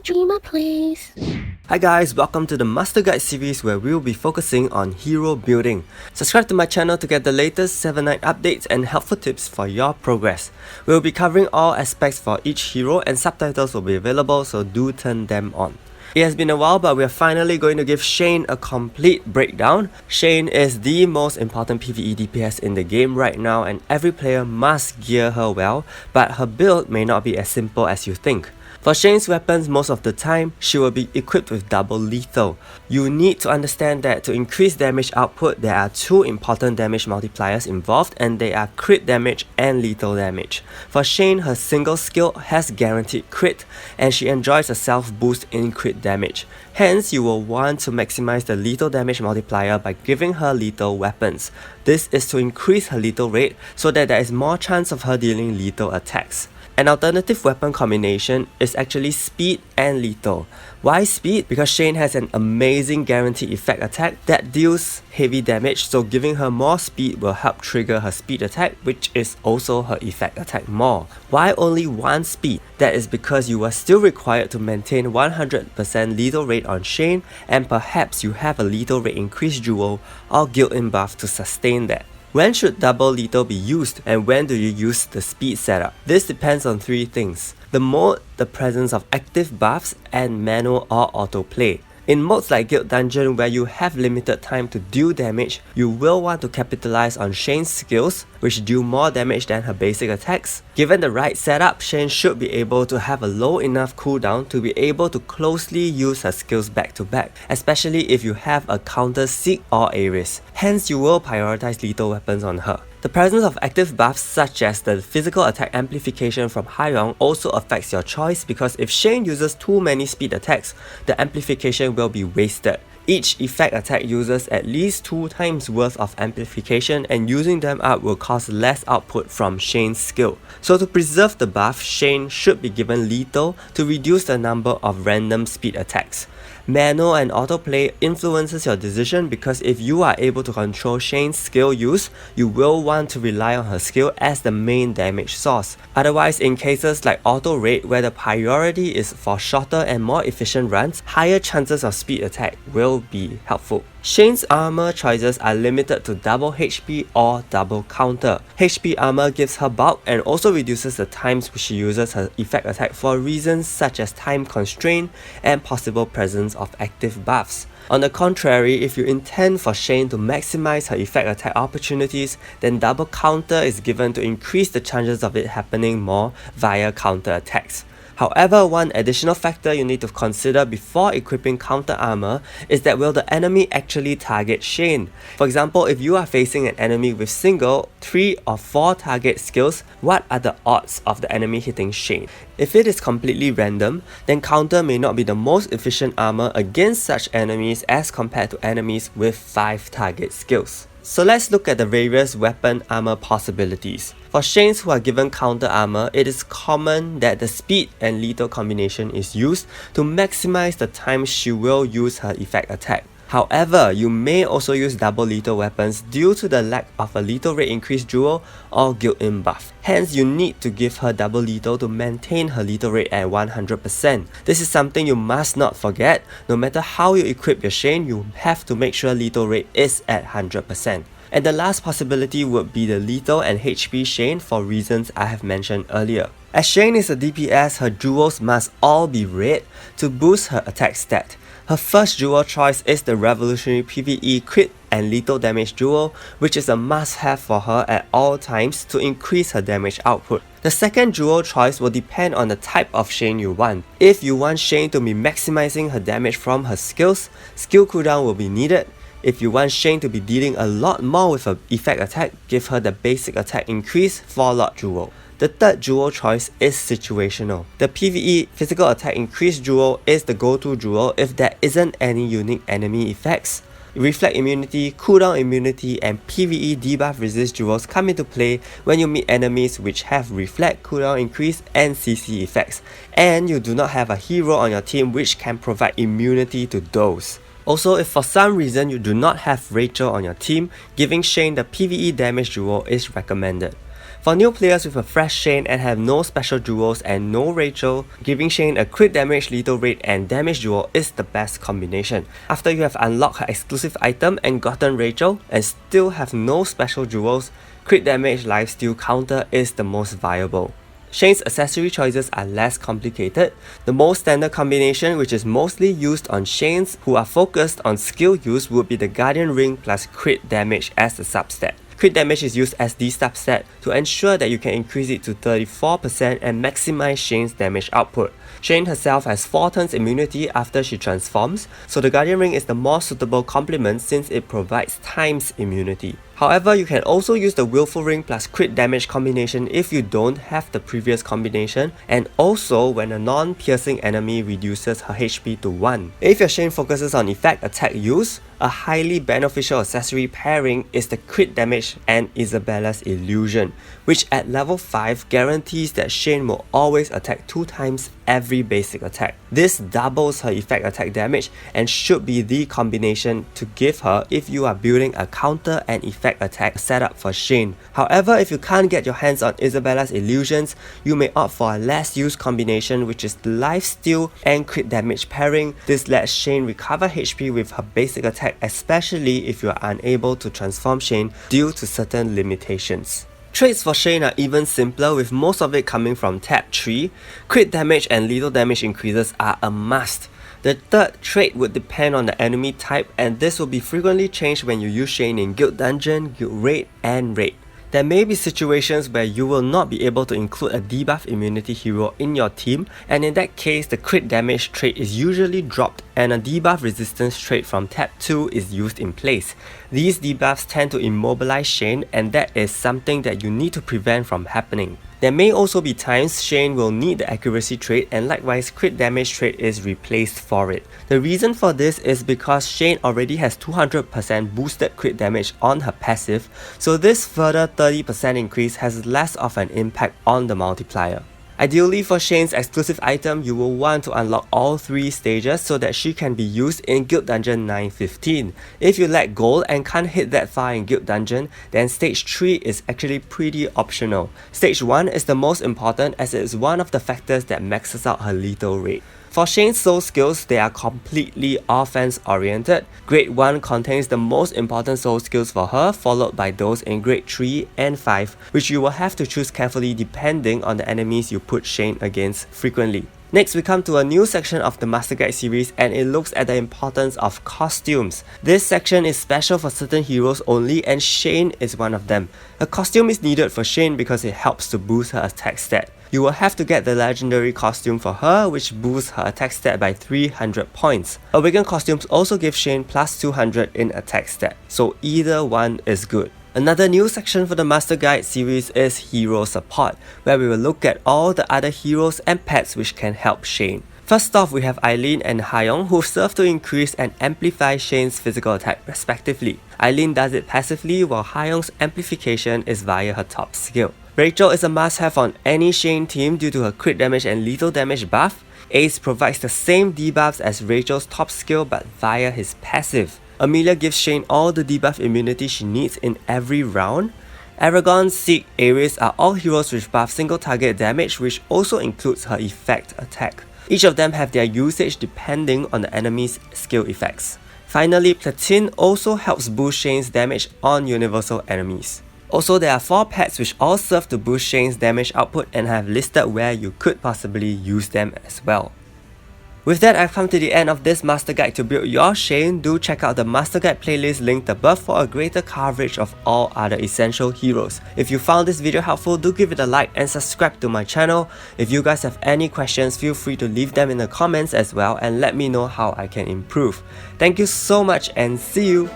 Dreamer Plays. Hi guys, welcome to the Master Guide series where we'll be focusing on hero building. Subscribe to my channel to get the latest 7-Night updates and helpful tips for your progress. We'll be covering all aspects for each hero and subtitles will be available, so do turn them on. It has been a while, but we are finally going to give Shane a complete breakdown. Shane is the most important PvE DPS in the game right now and every player must gear her well, but her build may not be as simple as you think. For Shane's weapons, most of the time, she will be equipped with double lethal. You need to understand that to increase damage output, there are two important damage multipliers involved and they are crit damage and lethal damage. For Shane, her single skill has guaranteed crit and she enjoys a self boost in crit damage. Hence, you will want to maximize the lethal damage multiplier by giving her lethal weapons. This is to increase her lethal rate so that there is more chance of her dealing lethal attacks. An alternative weapon combination is actually speed and lethal. Why speed? Because Shane has an amazing guaranteed effect attack that deals heavy damage, so giving her more speed will help trigger her speed attack, which is also her effect attack more. Why only one speed? That is because you are still required to maintain 100% lethal rate on Shane, and perhaps you have a lethal rate increase jewel or guild-in buff to sustain that. When should double lethal be used and when do you use the speed setup? This depends on three things: the mode, the presence of active buffs, and manual or autoplay. In modes like Guild Dungeon where you have limited time to deal damage, you will want to capitalize on Shane's skills, which deal more damage than her basic attacks. Given the right setup, Shane should be able to have a low enough cooldown to be able to closely use her skills back to back, especially if you have a counter Seek or Ares. Hence, you will prioritize lethal weapons on her. The presence of active buffs such as the physical attack amplification from Haiyong also affects your choice, because if Shane uses too many speed attacks, the amplification will be wasted. Each effect attack uses at least 2 times worth of amplification and using them up will cause less output from Shane's skill. So to preserve the buff, Shane should be given lethal to reduce the number of random speed attacks. Manual and autoplay influences your decision because if you are able to control Shane's skill use, you will want to rely on her skill as the main damage source. Otherwise, in cases like auto raid where the priority is for shorter and more efficient runs, higher chances of speed attack will be helpful. Shane's armor choices are limited to double HP or double counter. HP armor gives her bulk and also reduces the times she uses her effect attack for reasons such as time constraint and possible presence of active buffs. On the contrary, if you intend for Shane to maximize her effect attack opportunities, then double counter is given to increase the chances of it happening more via counter attacks. However, one additional factor you need to consider before equipping counter armor is that will the enemy actually target Shane? For example, if you are facing an enemy with single, 3 or 4 target skills, what are the odds of the enemy hitting Shane? If it is completely random, then counter may not be the most efficient armor against such enemies as compared to enemies with 5 target skills. So let's look at the various weapon armor possibilities. For Shanes who are given counter armor, it is common that the speed and lethal combination is used to maximize the time she will use her effect attack. However, you may also use double lethal weapons due to the lack of a lethal rate increase jewel or guild-in buff. Hence, you need to give her double lethal to maintain her lethal rate at 100%. This is something you must not forget. No matter how you equip your Shane, you have to make sure lethal rate is at 100%. And the last possibility would be the lethal and HP Shane for reasons I have mentioned earlier. As Shane is a DPS, her jewels must all be red to boost her attack stat. Her first jewel choice is the Revolutionary PvE crit and lethal damage jewel, which is a must-have for her at all times to increase her damage output. The second jewel choice will depend on the type of Shane you want. If you want Shane to be maximizing her damage from her skills, skill cooldown will be needed. If you want Shane to be dealing a lot more with her effect attack, give her the basic attack increase 4-lot jewel. The third jewel choice is situational. The PvE physical attack increase jewel is the go-to jewel if there isn't any unique enemy effects. Reflect immunity, cooldown immunity, and PvE debuff resist jewels come into play when you meet enemies which have reflect, cooldown increase, and CC effects, and you do not have a hero on your team which can provide immunity to those. Also, if for some reason you do not have Rachel on your team, giving Shane the PvE damage duo is recommended. For new players with a fresh Shane and have no special duos and no Rachel, giving Shane a crit damage, lethal rate and damage duo is the best combination. After you have unlocked her exclusive item and gotten Rachel and still have no special duos, crit damage lifesteal counter is the most viable. Shane's accessory choices are less complicated. The most standard combination, which is mostly used on Shanes who are focused on skill use, would be the Guardian Ring plus crit damage as the substat. Crit damage is used as the substat to ensure that you can increase it to 34% and maximize Shane's damage output. Shane herself has 4 turns immunity after she transforms, so the Guardian Ring is the more suitable complement since it provides times immunity. However, you can also use the Willful Ring plus crit damage combination if you don't have the previous combination, and also when a non-piercing enemy reduces her HP to 1. If your Shane focuses on effect attack use, a highly beneficial accessory pairing is the crit damage and Isabella's Illusion, which at level 5 guarantees that Shane will always attack 2 times every basic attack. This doubles her effect attack damage and should be the combination to give her if you are building a counter and effect attack setup for Shane. However, if you can't get your hands on Isabella's Illusions, you may opt for a less used combination, which is the lifesteal and crit damage pairing. This lets Shane recover HP with her basic attack, especially if you are unable to transform Shane due to certain limitations. Traits for Shane are even simpler, with most of it coming from tab 3. Crit damage and lethal damage increases are a must. The third trait would depend on the enemy type, and this will be frequently changed when you use Shane in Guild Dungeon, Guild Raid and Raid. There may be situations where you will not be able to include a debuff immunity hero in your team, and in that case the crit damage trait is usually dropped and a debuff resistance trait from tab 2 is used in place. These debuffs tend to immobilize Shane, and that is something that you need to prevent from happening. There may also be times Shane will need the accuracy trait, and likewise crit damage trait is replaced for it. The reason for this is because Shane already has 200% boosted crit damage on her passive, so this further 30% increase has less of an impact on the multiplier. Ideally, for Shane's exclusive item, you will want to unlock all 3 stages so that she can be used in Guild Dungeon 915. If you lack gold and can't hit that far in Guild Dungeon, then stage 3 is actually pretty optional. Stage 1 is the most important as it is one of the factors that maxes out her lethal rate. For Shane's soul skills, they are completely offense oriented. Grade 1 contains the most important soul skills for her, followed by those in grade 3 and 5, which you will have to choose carefully depending on the enemies you put Shane against frequently. Next, we come to a new section of the Master Guide series, and it looks at the importance of costumes. This section is special for certain heroes only, and Shane is one of them. A costume is needed for Shane because it helps to boost her attack stat. You will have to get the legendary costume for her, which boosts her attack stat by 300 points. Awakened costumes also give Shane plus 200 in attack stat, so either one is good. Another new section for the Master Guide series is Hero Support, where we will look at all the other heroes and pets which can help Shane. First off, we have Eileen and Hayoung, who serve to increase and amplify Shane's physical attack respectively. Eileen does it passively, while Hayoung's amplification is via her top skill. Rachel is a must-have on any Shane team due to her crit damage and lethal damage buff. Ace provides the same debuffs as Rachel's top skill but via his passive. Amelia gives Shane all the debuff immunity she needs in every round. Aragon, Zeke, Ares are all heroes which buff single target damage, which also includes her effect attack. Each of them have their usage depending on the enemy's skill effects. Finally, Platine also helps boost Shane's damage on universal enemies. Also, there are 4 pets which all serve to boost Shane's damage output and I have listed where you could possibly use them as well. With that, I've come to the end of this Master Guide to build your Shane. Do check out the Master Guide playlist linked above for a greater coverage of all other essential heroes. If you found this video helpful, do give it a like and subscribe to my channel. If you guys have any questions, feel free to leave them in the comments as well and let me know how I can improve. Thank you so much and see you!